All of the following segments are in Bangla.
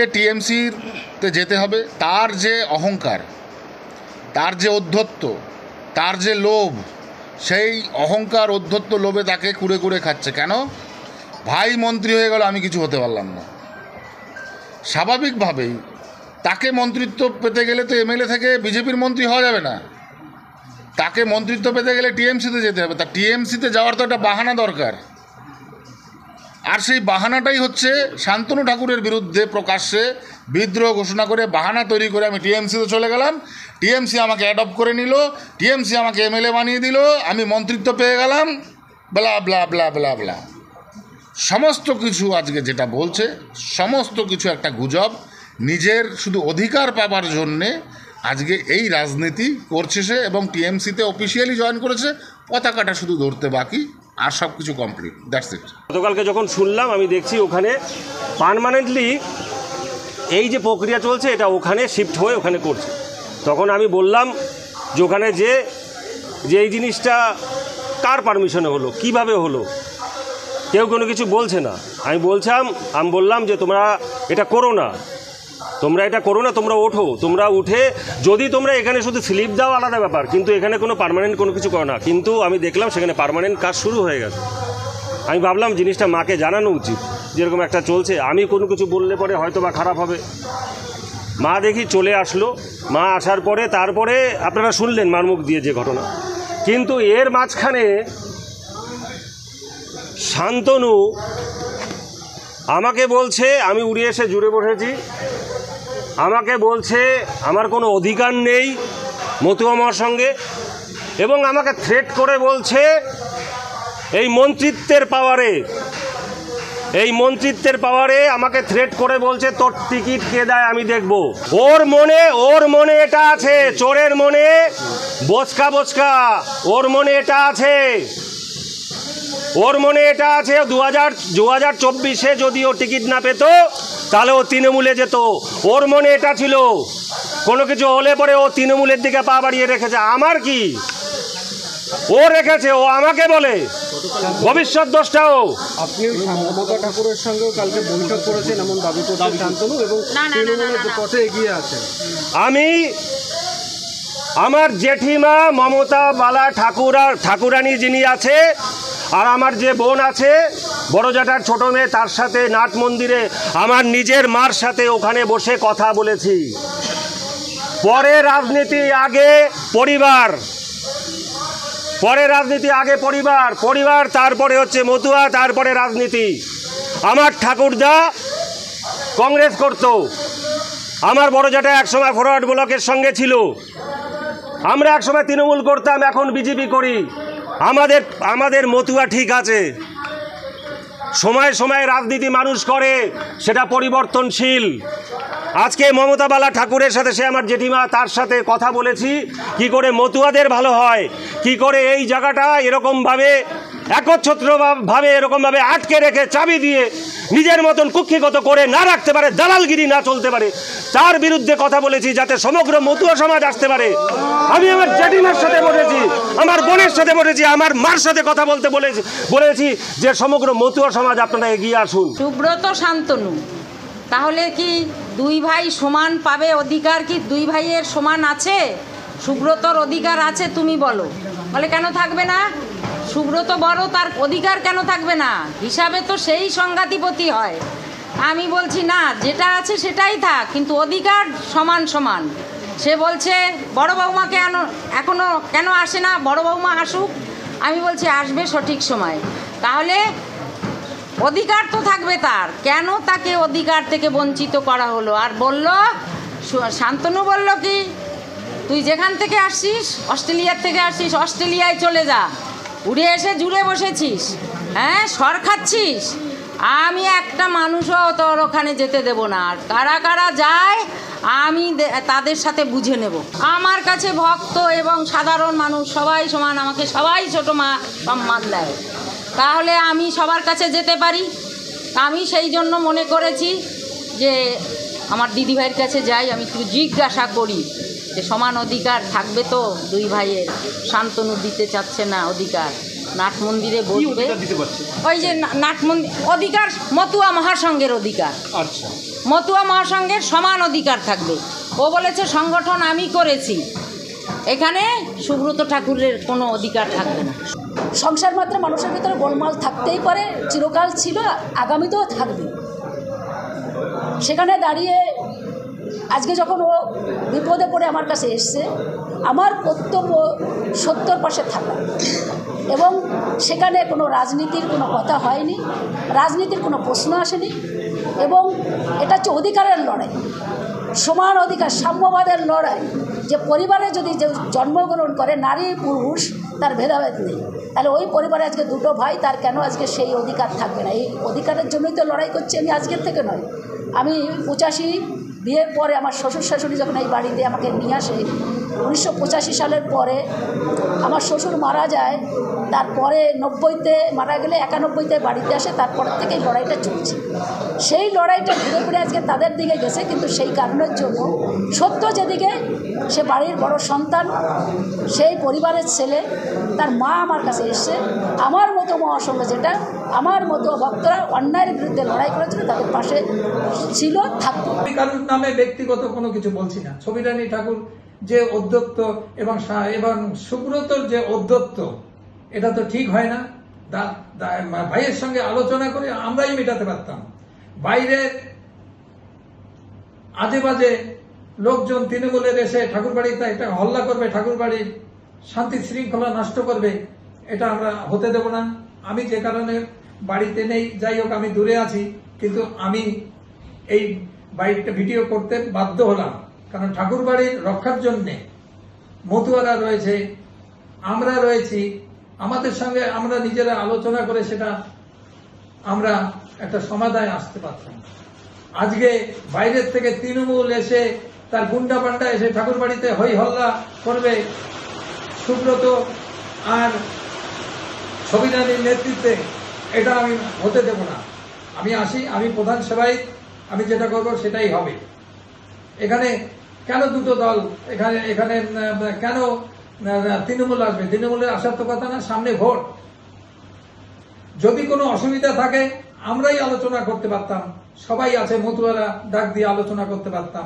তাকে টিএমসিতে যেতে হবে। তার যে অহংকার, তার যে ঔদ্ধত্য, তার যে লোভ, সেই অহংকার ঔদ্ধত্য লোভে তাকে কুড়ে কুড়ে খাচ্ছে। কেন? ভাই মন্ত্রী হয়ে গেল, আমি কিছু হতে পারলাম না। স্বাভাবিকভাবেই তাকে মন্ত্রিত্ব পেতে গেলে তো এমএলএ থেকে বিজেপির মন্ত্রী হওয়া যাবে না, তাকে মন্ত্রিত্ব পেতে গেলে টিএমসিতে যেতে হবে। তা টিএমসিতে যাওয়ার তো একটা বাহানা দরকার, আর সেই বাহানাটাই হচ্ছে শান্তনু ঠাকুরের বিরুদ্ধে প্রকাশ্যে বিদ্রোহ ঘোষণা করে বাহানা তৈরি করে আমি টিএমসিতে চলে গেলাম, টিএমসি আমাকে অ্যাডপ্ট করে নিল, টিএমসি আমাকে এমএলএ বানিয়ে দিল, আমি মন্ত্রিত্ব পেয়ে গেলাম, ব্লা ব্লা ব্লা ব্লা ব্লা। সমস্ত কিছু আজকে যেটা বলছে সমস্ত কিছু একটা গুজব। নিজের শুধু অধিকার পাবার জন্যে আজকে এই রাজনীতি করছে সে, এবং টিএমসিতে অফিসিয়ালি জয়েন করেছে, পতাকাটা শুধু ধরতে বাকি, আর সব কিছু কমপ্লিট, দ্যাটস ইট। গতকালকে যখন শুনলাম, আমি দেখছি ওখানে পার্মানেন্টলি এই যে প্রক্রিয়া চলছে এটা ওখানে শিফট হয়ে ওখানে করছে। তখন আমি বললাম যে ওখানে যে এই জিনিসটা কার পারমিশনে হলো, কিভাবে হলো, কেউ কোনো কিছু বলছে না। আমি বললাম যে তোমরা এটা করো না, তোমরা ওঠো, তোমরা উঠে যদি তোমরা এখানে শুধু স্লিপ দাও আলাদা ব্যাপার, কিন্তু এখানে কোনো পার্মানেন্ট কোনো কিছু করো না। কিন্তু আমি দেখলাম সেখানে পার্মানেন্ট কাজ শুরু হয়ে গেছে। আমি ভাবলাম জিনিসটা মাকে জানানো উচিত, যেরকম একটা চলছে, আমি কোনো কিছু বললে পরে হয়তো বা খারাপ হবে। মা দেখি চলে আসলো, মা আসার পরে তারপরে আপনারা শুনলেন মার মুখ দিয়ে যে ঘটনা। কিন্তু এর মাঝখানে শান্তনু আমাকে বলছে, আমি উড়ে এসে জুড়ে বসেছি, আমাকে বলছে আমার কোনো অধিকার নেই মতুয়া মার সঙ্গে, এবং আমাকে থ্রেট করে বলছে এই মন্ত্রিত্বের পাওয়ারে আমাকে থ্রেট করে বলছে তোর টিকিট কে দেয় আমি দেখব। ওর মনে এটা আছে, চোরের মনে বোচকা ওর মনে এটা আছে, 2024-এ যদি ও টিকিট না পেত তাহলে ও তৃণমূলে যেত। ওর মনে এটা ছিল, কোনো কিছু হলে পরে ও তৃণমূলের দিকে পা বাড়িয়ে রেখেছে। আমার কি, ও রেখেছে, ও আমাকে বলে ভবিষ্যৎ দোষটাও। আপনি মমতা ঠাকুরের সঙ্গেও কালকে বৈঠক করেছেন এমন দাবি করছেন শান্তনু, এবং তৃণমূলের পথে এগিয়ে আছেন। আমি আমার জেঠিমা মমতা বালা ঠাকুরানী যিনি আছে, আর আমার যে বোন আছে বড় জ্যাঠার ছোট মেয়ে, তার সাথে নাট মন্দিরে আমার নিজের মার সাথে ওখানে বসে কথা বলেছি। পরে রাজনীতি আগে পরিবার, তারপরে হচ্ছে মতুয়া, তারপরে রাজনীতি। আমার ঠাকুরদা কংগ্রেস করত, আমার বড় জ্যাঠা একসময় ফরওয়ার্ড ব্লকের সঙ্গে ছিল, আমরা একসময় তৃণমূল করতাম, এখন বিজেপি করি। আমাদের মতুয়া ঠিক আছে, সময় সময় রাজনীতি মানুষ করে, সেটা পরিবর্তনশীল। আজকে মমতা বালা ঠাকুরের সাথে, সে আমার জেঠিমা, তার সাথে কথা বলেছি কি করে মতুয়াদের ভালো হয়, কি করে এই জায়গাটা এরকমভাবে একচ্ছত্রভাবে এরকমভাবে আটকে রেখে চাবি দিয়ে নিজের মতন কুক্ষিগত করে না রাখতে পারে, দালালগিরি না চলতে পারে, তার বিরুদ্ধে কথা বলেছি, যাতে সমগ্র মতুয়া সমাজ আসতে পারে। আমি আমার জেঠিমার সাথে বলেছি, আমার বোনের সাথে বলেছি, আমার মার সাথে কথা বলতে বলেছি যে সমগ্র মতুয়া সমাজ আপনারা এগিয়ে আসুন। সুব্রত শান্তনু, তাহলে কি দুই ভাই সমান পাবে অধিকার? কি দুই ভাইয়ের সমান আছে? সুব্রতর অধিকার আছে তুমি বলো, বলে কেন থাকবে না? সুব্রত বড়, তার অধিকার কেন থাকবে না? হিসাবে তো সেই সংঘাতিপতি হয়। আমি বলছি না, যেটা আছে সেটাই থাক, কিন্তু অধিকার সমান সমান। সে বলছে বড় বৌমাকে এখনো কেন আসে না, বড় বৌমা আসুক। আমি বলছি আসবে সঠিক সময়। তাহলে অধিকার তো থাকবে তার, কেন তাকে অধিকার থেকে বঞ্চিত করা হলো? আর বলল, শান্তনু বলল কি, তুই যেখান থেকে আসছিস, অস্ট্রেলিয়ার থেকে আসছিস, অস্ট্রেলিয়ায় চলে যা, উড়ে এসে জুড়ে বসেছিস, হ্যাঁ সর খাচ্ছিস। আমি একটা মানুষও তোর ওখানে যেতে দেব না। আর কারা কারা যায় আমি তাদের সাথে বুঝে নেব। আমার কাছে ভক্ত এবং সাধারণ মানুষ সবাই সমান, আমাকে সবাই ছোটো মা সম্মান দেয়, তাহলে আমি সবার কাছে যেতে পারি। আমি সেই জন্য মনে করেছি যে আমার দিদিভাইয়ের কাছে যাই, আমি একটু জিজ্ঞাসা করি যে সমান অধিকার থাকবে তো দুই ভাইয়ের? শান্তনু দিতে চাচ্ছে না অধিকার, নাট মন্দিরে বসবে। ওই যে নাট মন্দির অধিকার, মতুয়া মহাসংঘের অধিকার, আচ্ছা, মতুয়া মহাসংঘের সমান অধিকার থাকবে। ও বলেছে সংগঠন আমি করেছি, এখানে সুব্রত ঠাকুরের কোনো অধিকার থাকবে না। সংসার মাত্র মানুষের ভিতরে গোলমাল থাকতেই পারে, চিরকাল ছিল, আগামীতেও থাকবে। সেখানে দাঁড়িয়ে আজকে যখন ও বিপদে পড়ে আমার কাছে এসছে, আমার কর্তব্য সত্যর পাশে থাকা, এবং সেখানে কোনো রাজনীতির কোনো কথা হয়নি, রাজনীতির কোনো প্রশ্ন আসেনি, এবং এটা হচ্ছে অধিকারের লড়াই, সমান অধিকার, সাম্যবাদের লড়াই। যে পরিবারে যদি যে জন্মগ্রহণ করে নারী পুরুষ তার ভেদাভেদ নেই, তাহলে ওই পরিবারে আজকে দুটো ভাই, তার কেন আজকে সেই অধিকার থাকবে না? এই অধিকারের জন্যই তো লড়াই করছি আমি, আজকের থেকে নয়। আমি 85 বিয়ের পরে আমার শ্বশুর শাশুড়ি যখন এই বাড়িতে আমাকে নিয়ে আসে, 1985 সালের পরে আমার শ্বশুর মারা যায়, তারপরে 90-তে মারা গেলে 91-তে বাড়িতে আসে, তারপর থেকে এই লড়াইটা চলছে। সেই লড়াইটা ঘুরে ঘুরে আজকে তাদের দিকে গেছে, কিন্তু সেই কারণের জন্য সত্য যেদিকে, সে বাড়ির বড় সন্তান, সেই পরিবারের ছেলে, তার মা আমার কাছে এসছে, আমার মতো মহাসংঘ যেটা, আমার মতো ভক্তরা অন্যায়ের বিরুদ্ধে লড়াই করেছিল, তাদের পাশে ছিল, থাকতো। কারোর নামে ব্যক্তিগত কোনো কিছু বলছি না। ছবিরানী ঠাকুর যে অধ্যত্ত এবং সুব্রতর যে অধ্যত্ত, এটা তো ঠিক হয় না। ভাইয়ের সঙ্গে আলোচনা করে আমরাই মেটাতে পারতাম। বাইরে আজে বাজে লোকজন তৃণমূলের এসে ঠাকুরবাড়িতে একটা হল্লা করবে, ঠাকুরবাড়ির শান্তি শৃঙ্খলা নষ্ট করবে, এটা আমরা হতে দেব না। আমি যে কারণে বাড়িতে নেই, যাই হোক আমি দূরে আছি, কিন্তু আমি এই বাড়িটা ভিডিও করতে বাধ্য হলাম, কারণ ঠাকুরবাড়ির রক্ষার জন্যে মতুয়ারা রয়েছে, আমরা রয়েছি, আমাদের সঙ্গে আমরা নিজেরা আলোচনা করে সেটা আমরা একটা সমাধানে আসতে পারতাম। আজকে বাইরের থেকে তৃণমূল এসে তার গুন্ডা পান্ডা এসে ঠাকুরবাড়িতে হই হল্লা করবে সুব্রত আর ছবিরানীর নেতৃত্বে, এটা আমি হতে দেব না। আমি আসি, আমি প্রধান সেবাই, আমি যেটা করব সেটাই হবে। এখানে কেন দুটো দল, এখানে কেন তৃণমূল আসবে? তৃণমূলের আসার তো কথা না, সামনে ভোট। যদি কোনো অসুবিধা থাকে আমরাই আলোচনা করতে পারতাম, সবাই আছে, মতুয়ারা ডাক দিয়ে আলোচনা করতে পারতাম।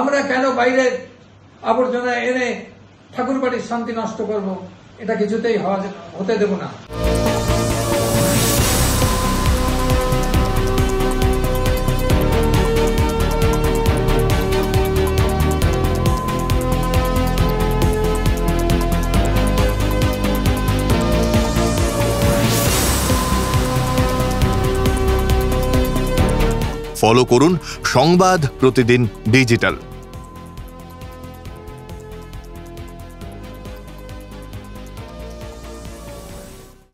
আমরা কেন বাইরের আবর্জনা এনে ঠাকুরবাড়ির শান্তি নষ্ট করব? এটা কিছুতেই হতে দেব না। ফলো করুন সংবাদ প্রতিদিন ডিজিটাল।